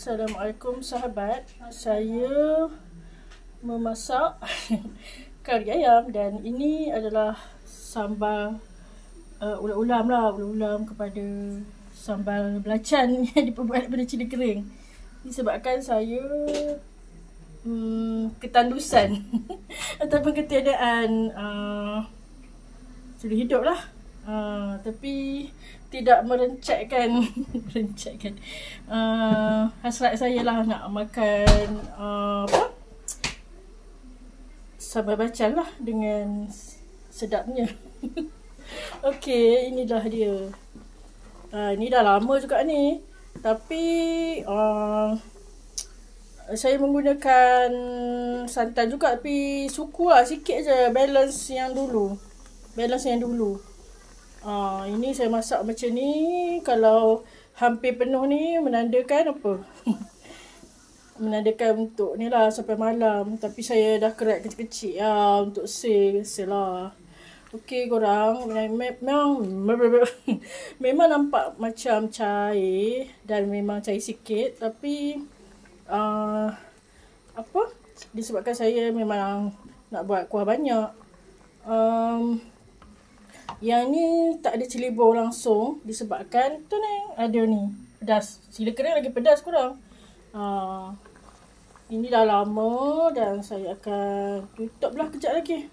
Assalamualaikum sahabat. Saya memasak kari ayam dan ini adalah sambal ulam-ulam kepada sambal belacan yang diperbuat daripada cili kering. Disebabkan saya ketandusan ataupun ketiadaan sudi hidup lah. Tapi tidak merencatkan hasrat saya lah nak makan sambal belacan lah dengan sedapnya. Okey, inilah dia. Ini dah lama juga ni, tapi saya menggunakan santan juga, tapi suku lah sikit je, balance yang dulu. Ini saya masak macam ni. Kalau hampir penuh ni menandakan apa? Menandakan untuk ni lah sampai malam. Tapi saya dah kerat kecil-kecil lah untuk sale lah. Okey korang, memang nampak macam cair dan memang cair sikit, tapi disebabkan saya memang nak buat kuah banyak. Yang ni tak ada cili bawang langsung disebabkan tu ni ada ni pedas. Cili kering lagi pedas korang. Ini dah lama dan saya akan tutup lah kejap lagi.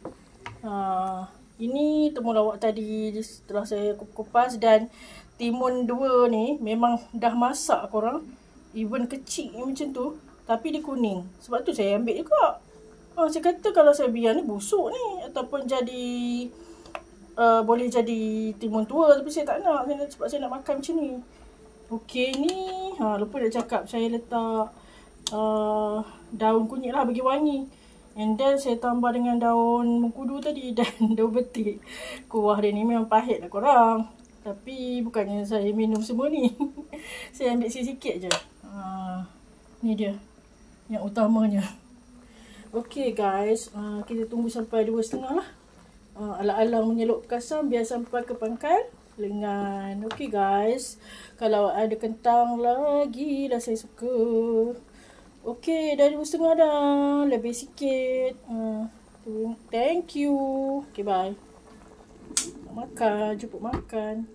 Ini temulawak tadi setelah saya kupas, dan timun dua ni memang dah masak korang. Even kecil macam tu, tapi dia kuning. Sebab tu saya ambil juga. Saya kata kalau saya biar ni busuk ni, ataupun jadi boleh jadi timun tua, tapi saya tak nak. Sebab saya nak makan macam ni. Okey, ni lupa nak cakap, saya letak daun kunyit lah bagi wangi. And then saya tambah dengan daun mengkudu tadi dan daun betik. Kuah dia ni memang pahit lah korang, tapi bukannya saya minum semua ni. Saya ambil sikit je. Ni dia yang utamanya. Okey guys, kita tunggu sampai 2.30 lah. Alang-alang menyelup kasam biar sampai ke pangkal lengan. Okey guys, kalau ada kentang lagi dah saya suka. Okey, dah 2.30 dah, lebih sikit. Thank you. Okey, bye. Makan, jemput makan.